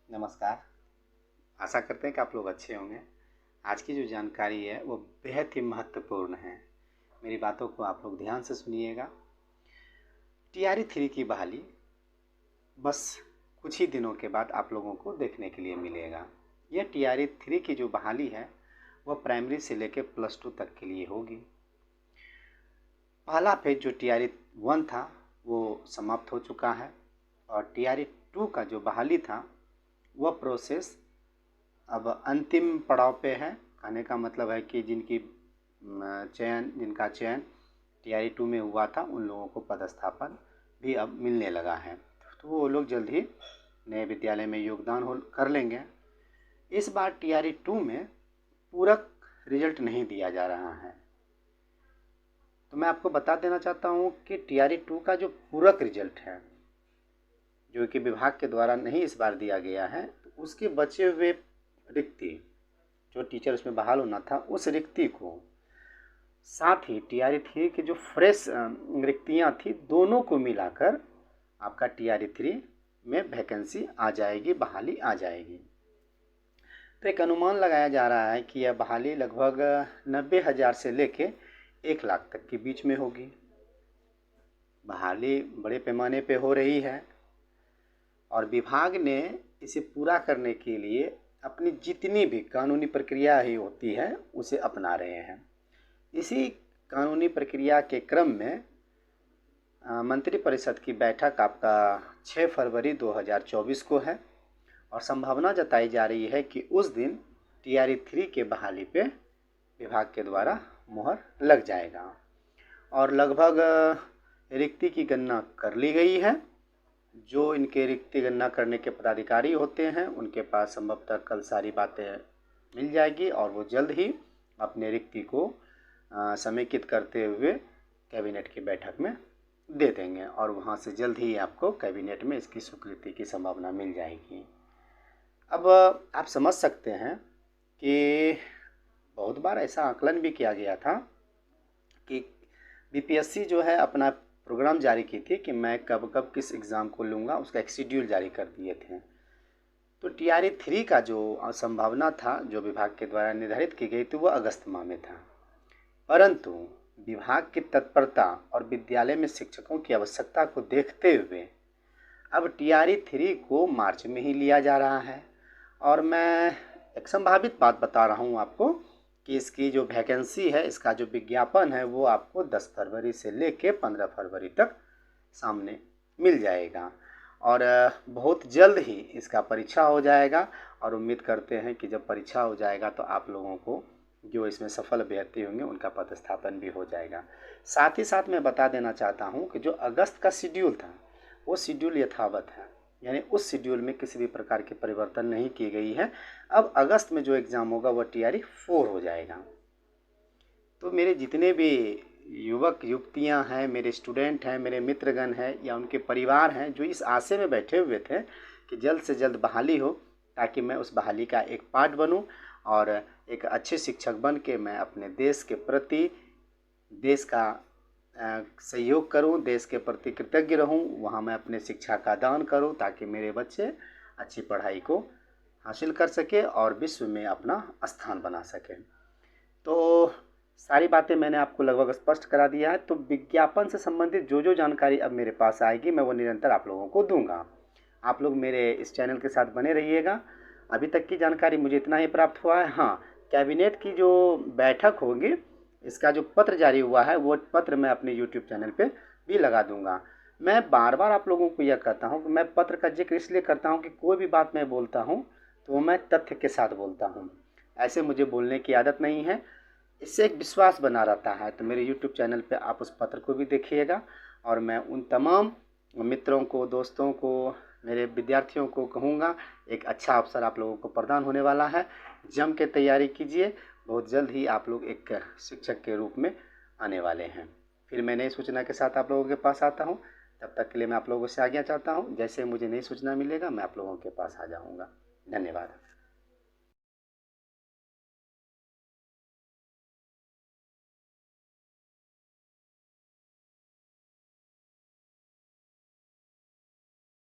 नमस्कार। आशा करते हैं कि आप लोग अच्छे होंगे। आज की जो जानकारी है वो बेहद ही महत्वपूर्ण है। मेरी बातों को आप लोग ध्यान से सुनिएगा। टीआरई 3 की बहाली बस कुछ ही दिनों के बाद आप लोगों को देखने के लिए मिलेगा। यह टीआरई 3 की जो बहाली है वह प्राइमरी से लेकर +2 तक के लिए होगी। पहला फेज जो टीआरई 1 था वो समाप्त हो चुका है और टीआरई 2 का जो बहाली था वह प्रोसेस अब अंतिम पड़ाव पे है। कहने का मतलब है कि जिनका चयन टीआरई 2 में हुआ था उन लोगों को पदस्थापन भी अब मिलने लगा है, तो वो लोग जल्द ही नए विद्यालय में योगदान कर लेंगे। इस बार टीआरई 2 में पूरक रिजल्ट नहीं दिया जा रहा है, तो मैं आपको बता देना चाहता हूँ कि टीआरई 2 का जो पूरक रिजल्ट है जो कि विभाग के द्वारा नहीं इस बार दिया गया है, तो उसके बचे हुए रिक्ति जो टीचर उसमें बहाल होना था उस रिक्ति को, साथ ही टीआरई 3 की जो फ्रेश रिक्तियाँ थी दोनों को मिलाकर आपका टीआरई 3 में वैकेंसी आ जाएगी, बहाली आ जाएगी। तो एक अनुमान लगाया जा रहा है कि यह बहाली लगभग 90,000 से लेके 1 लाख तक के बीच में होगी। बहाली बड़े पैमाने पे हो रही है और विभाग ने इसे पूरा करने के लिए अपनी जितनी भी कानूनी प्रक्रिया ही होती है उसे अपना रहे हैं। इसी कानूनी प्रक्रिया के क्रम में मंत्रिपरिषद की बैठक आपका 6 फरवरी 2024 को है और संभावना जताई जा रही है कि उस दिन टीआरई 3 के बहाली पे विभाग के द्वारा मुहर लग जाएगा और लगभग रिक्ति की गणना कर ली गई है। जो इनके रिक्ति गणना करने के पदाधिकारी होते हैं उनके पास संभवतः कल सारी बातें मिल जाएगी और वो जल्द ही अपने रिक्ति को समेकित करते हुए कैबिनेट की बैठक में दे देंगे और वहाँ से जल्द ही आपको कैबिनेट में इसकी स्वीकृति की संभावना मिल जाएगी। अब आप समझ सकते हैं कि बहुत बार ऐसा आकलन भी किया गया था कि बीपीएससी जो है अपना प्रोग्राम जारी की थी कि मैं कब कब किस एग्ज़ाम को लूँगा, उसका एक शेड्यूल जारी कर दिए थे। तो टीआरई 3 का जो संभावना था जो विभाग के द्वारा निर्धारित की गई थी वह अगस्त माह में था, परंतु विभाग की तत्परता और विद्यालय में शिक्षकों की आवश्यकता को देखते हुए अब टीआरई 3 को मार्च में ही लिया जा रहा है। और मैं एक संभावित बात बता रहा हूँ आपको कि इसकी जो वैकेंसी है, इसका जो विज्ञापन है वो आपको 10 फरवरी से लेके 15 फरवरी तक सामने मिल जाएगा और बहुत जल्द ही इसका परीक्षा हो जाएगा और उम्मीद करते हैं कि जब परीक्षा हो जाएगा तो आप लोगों को जो इसमें सफल अभ्यर्थी होंगे उनका पदस्थापन भी हो जाएगा। साथ ही साथ मैं बता देना चाहता हूँ कि जो अगस्त का शेड्यूल था वो शेड्यूल यथावत है, यानी उस शेड्यूल में किसी भी प्रकार के परिवर्तन नहीं की गई है। अब अगस्त में जो एग्ज़ाम होगा वह टीआरई 4 हो जाएगा। तो मेरे जितने भी युवक युवतियां हैं, मेरे स्टूडेंट हैं, मेरे मित्रगण हैं या उनके परिवार हैं जो इस आशे में बैठे हुए थे कि जल्द से जल्द बहाली हो ताकि मैं उस बहाली का एक पार्ट बनूं और एक अच्छे शिक्षक बन के मैं अपने देश के प्रति देश का सहयोग करूं, देश के प्रति कृतज्ञ रहूं, वहां मैं अपने शिक्षा का दान करूं ताकि मेरे बच्चे अच्छी पढ़ाई को हासिल कर सके और विश्व में अपना स्थान बना सकें। तो सारी बातें मैंने आपको लगभग स्पष्ट करा दिया है। तो विज्ञापन से संबंधित जो जानकारी अब मेरे पास आएगी मैं वो निरंतर आप लोगों को दूंगा। आप लोग मेरे इस चैनल के साथ बने रहिएगा। अभी तक की जानकारी मुझे इतना ही प्राप्त हुआ है। हाँ, कैबिनेट की जो बैठक होगी इसका जो पत्र जारी हुआ है वो पत्र मैं अपने यूट्यूब चैनल पे भी लगा दूंगा। मैं बार बार आप लोगों को यह कहता हूँ कि मैं पत्र का जिक्र इसलिए करता हूँ कि कोई भी बात मैं बोलता हूँ तो मैं तथ्य के साथ बोलता हूँ, ऐसे मुझे बोलने की आदत नहीं है। इससे एक विश्वास बना रहता है। तो मेरे यूट्यूब चैनल पे आप उस पत्र को भी देखिएगा और मैं उन तमाम मित्रों को, दोस्तों को, मेरे विद्यार्थियों को कहूँगा एक अच्छा अवसर आप लोगों को प्रदान होने वाला है। जम के तैयारी कीजिए, बहुत जल्द ही आप लोग एक शिक्षक के रूप में आने वाले हैं। फिर मैं नई सूचना के साथ आप लोगों के पास आता हूँ। तब तक के लिए मैं आप लोगों से आज्ञा चाहता हूँ। जैसे मुझे नई सूचना मिलेगा मैं आप लोगों के पास आ जाऊँगा। धन्यवाद।